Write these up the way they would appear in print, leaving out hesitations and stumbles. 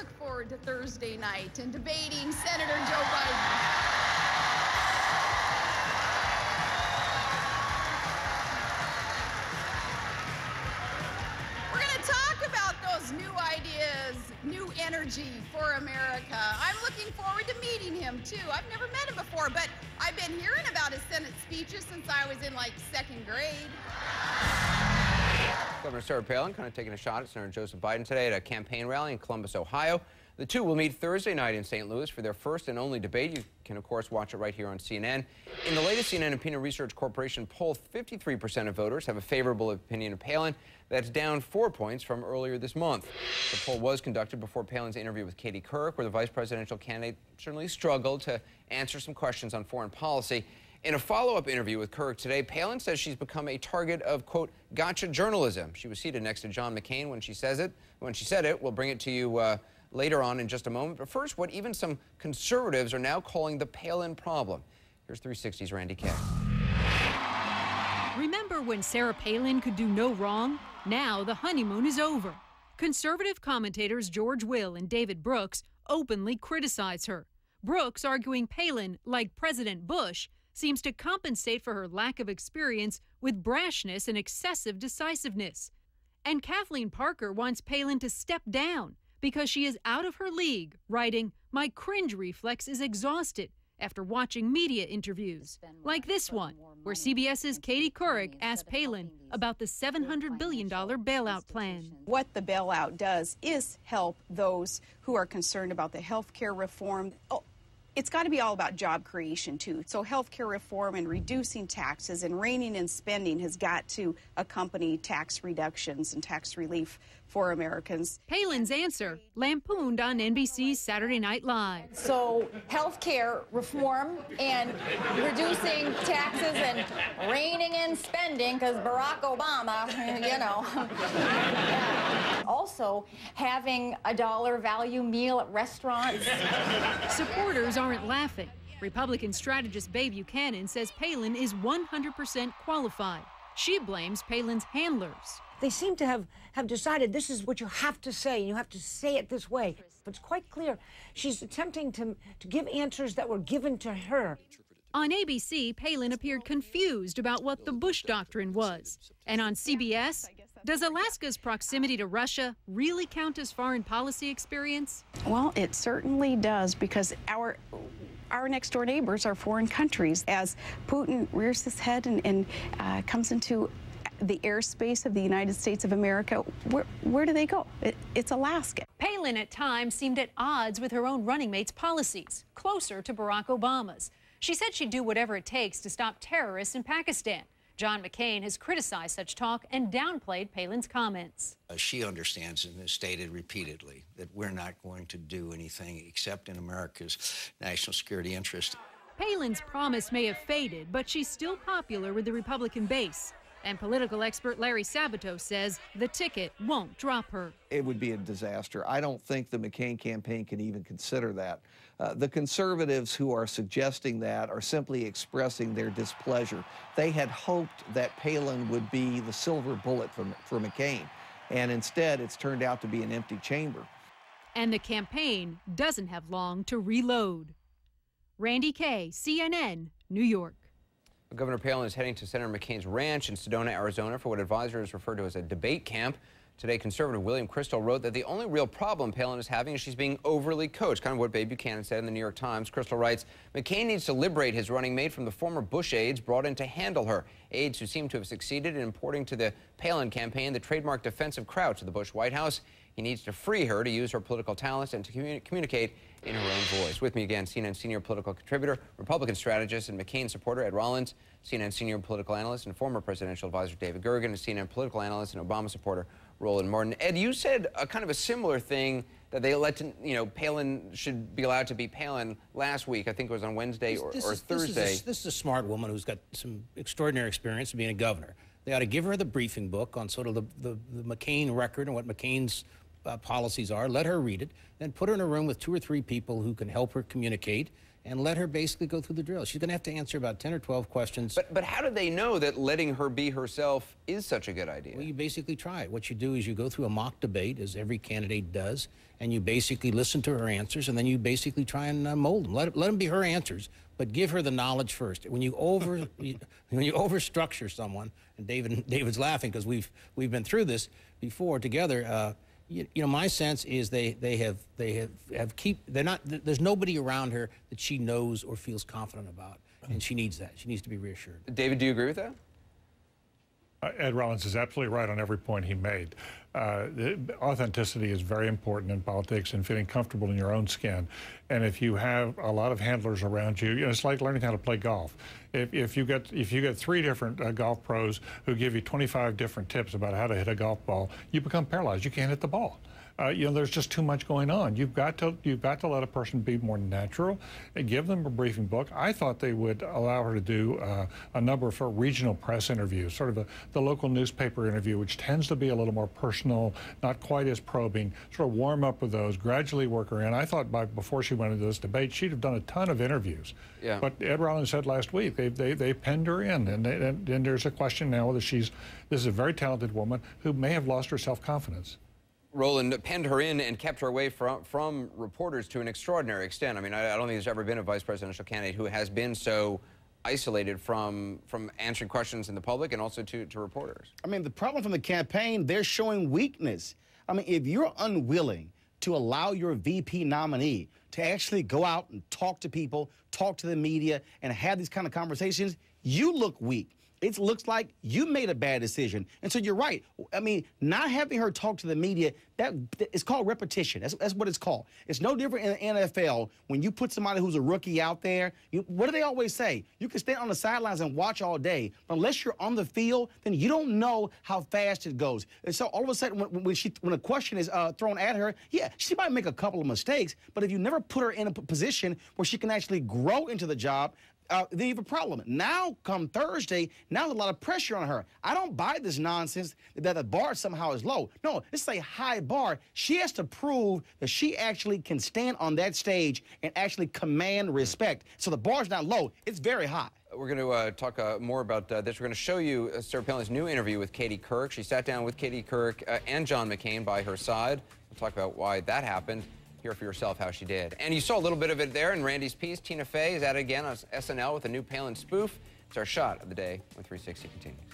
Look forward to Thursday night and debating Senator Joe Biden. We're going to talk about those new ideas, new energy for America. I'm looking forward to meeting him, too. I've never met him before, but I've been hearing about his Senate speeches since I was in, like, second grade. Governor Sarah Palin kind of taking a shot at Senator Joseph Biden today at a campaign rally in Columbus, Ohio. The two will meet Thursday night in St. Louis for their first and only debate. You can, of course, watch it right here on CNN. In the latest CNN and Pew Research Corporation poll, 53% of voters have a favorable opinion of Palin. That's down 4 points from earlier this month. The poll was conducted before Palin's interview with Katie Couric, where the vice presidential candidate certainly struggled to answer some questions on foreign policy. In a follow-up interview with Couric today, Palin says she's become a target of, quote, gotcha journalism. She was seated next to John McCain when she said it. We'll bring it to you later on in just a moment. But first, what even some conservatives are now calling the Palin problem. Here's 360's Randy Kay. Remember when Sarah Palin could do no wrong? Now the honeymoon is over. Conservative commentators George Will and David Brooks openly criticize her. Brooks arguing Palin, like President Bush, seems to compensate for her lack of experience with brashness and excessive decisiveness. And Kathleen Parker wants Palin to step down because she is out of her league, writing, "My cringe reflex is exhausted," after watching media interviews, like this one, where CBS's Katie Couric asked Palin about the $700 billion bailout plan. What the bailout does is help those who are concerned about the health care reform. It's got to be all about job creation, too. So health care reform and reducing taxes and reining in spending has got to accompany tax reductions and tax relief for Americans. Palin's answer, lampooned on NBC's Saturday Night Live. So health care reform and reducing taxes and reining in spending, because Barack Obama, you know. Also, having a dollar value meal at restaurants. Supporters aren't laughing. Republican strategist Babe Buchanan says Palin is 100% qualified. She blames Palin's handlers. They seem to have decided this is what you have to say, and you have to say it this way. But it's quite clear she's attempting to give answers that were given to her. On ABC, Palin appeared confused about what the Bush Doctrine was. And on CBS, does Alaska's proximity to Russia really count as foreign policy experience? Well, it certainly does, because our next door neighbors are foreign countries. As Putin rears his head and comes into the airspace of the United States of America, where do they go? It's Alaska. Palin at times seemed at odds with her own running mate's policies, closer to Barack Obama's. She said she'd do whatever it takes to stop terrorists in Pakistan. John McCain has criticized such talk and downplayed Palin's comments. She understands and has stated repeatedly that we're not going to do anything except in America's national security interest. Palin's promise may have faded, but she's still popular with the Republican base. And political expert Larry Sabato says the ticket won't drop her. It would be a disaster. I don't think the McCain campaign can even consider that. The conservatives who are suggesting that are simply expressing their displeasure. They had hoped that Palin would be the silver bullet for McCain, and instead it's turned out to be an empty chamber. And the campaign doesn't have long to reload. Randy Kay, CNN, New York. Governor Palin is heading to Senator McCain's ranch in Sedona, Arizona for what advisors refer to as a debate camp. Today, conservative William Kristol wrote that the only real problem Palin is having is she's being overly coached, kind of what Babe Buchanan said in the New York Times. Kristol writes, McCain needs to liberate his running mate from the former Bush aides brought in to handle her, aides who seem to have succeeded in importing to the Palin campaign the trademark defensive crouch of the Bush White House. He needs to free her to use her political talents and to communicate in her own voice. With me again, CNN senior political contributor, Republican strategist, and McCain supporter Ed Rollins, CNN senior political analyst and former presidential advisor David Gergen, and CNN political analyst and Obama supporter Roland Martin. Ed, you said a kind of a similar thing that they Palin should be allowed to be Palin last week. I think it was on Wednesday or Thursday. This is a smart woman who's got some extraordinary experience being a governor. They ought to give her the briefing book on sort of the McCain record and what McCain's policies are, let her read it, then put her in a room with 2 or 3 people who can help her communicate, and let her basically go through the drill. She's going to have to answer about 10 or 12 questions. But how do they know that letting her be herself is such a good idea? Well, you basically try it. What you do is you go through a mock debate, as every candidate does, and you basically listen to her answers, and then you basically try and mold them. Let them be her answers, but give her the knowledge first. When you overstructure someone, and David's laughing because we've been through this before together. You know, my sense is there's nobody around her that she knows or feels confident about, and she needs that. She needs to be reassured. David, do you agree with that? Ed Rollins is absolutely right on every point he made. Authenticity is very important in politics and feeling comfortable in your own skin. And if you have a lot of handlers around you, it's like learning how to play golf. If you get 3 different golf pros who give you 25 different tips about how to hit a golf ball, you become paralyzed. You can't hit the ball. You know, there's just too much going on. You've got to let a person be more natural and give them a briefing book. I thought they would allow her to do a number of regional press interviews, sort of the local newspaper interview, which tends to be a little more personal, not quite as probing, sort of warm up with those, gradually work her in. I thought before she went into this debate, she'd have done a ton of interviews. Yeah. But Ed Rollins said last week, they penned her in, and there's a question now whether this is a very talented woman who may have lost her self-confidence. Roland penned her in and kept her away from reporters to an extraordinary extent. I mean, I don't think there's ever been a vice presidential candidate who has been so isolated from answering questions in the public and also to reporters. I mean, the problem from the campaign, they're showing weakness. I mean, if you're unwilling to allow your VP nominee to actually go out and talk to people, talk to the media, and have these kind of conversations, you look weak. It looks like you made a bad decision. And so you're right. I mean, not having her talk to the media, that is called repetition. That's what it's called. It's no different in the NFL when you put somebody who's a rookie out there. What do they always say? You can stand on the sidelines and watch all day, but unless you're on the field, then you don't know how fast it goes. And so all of a sudden, when a question is thrown at her, yeah, she might make a couple of mistakes, but if you never put her in a position where she can actually grow into the job, they have a problem. Now, come Thursday, now there's a lot of pressure on her. I don't buy this nonsense that the bar somehow is low. No, this is a high bar. She has to prove that she actually can stand on that stage and actually command respect. So the bar's not low. It's very high. We're going to talk more about this. We're going to show you Sarah Palin's new interview with Katie Couric. She sat down with Katie Couric and John McCain by her side. We'll talk about why that happened. Hear for yourself how she did. And you saw a little bit of it there in Randy's piece. Tina Fey is at it again on SNL with a new Palin spoof. It's our shot of the day when 360 continues.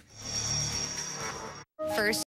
First.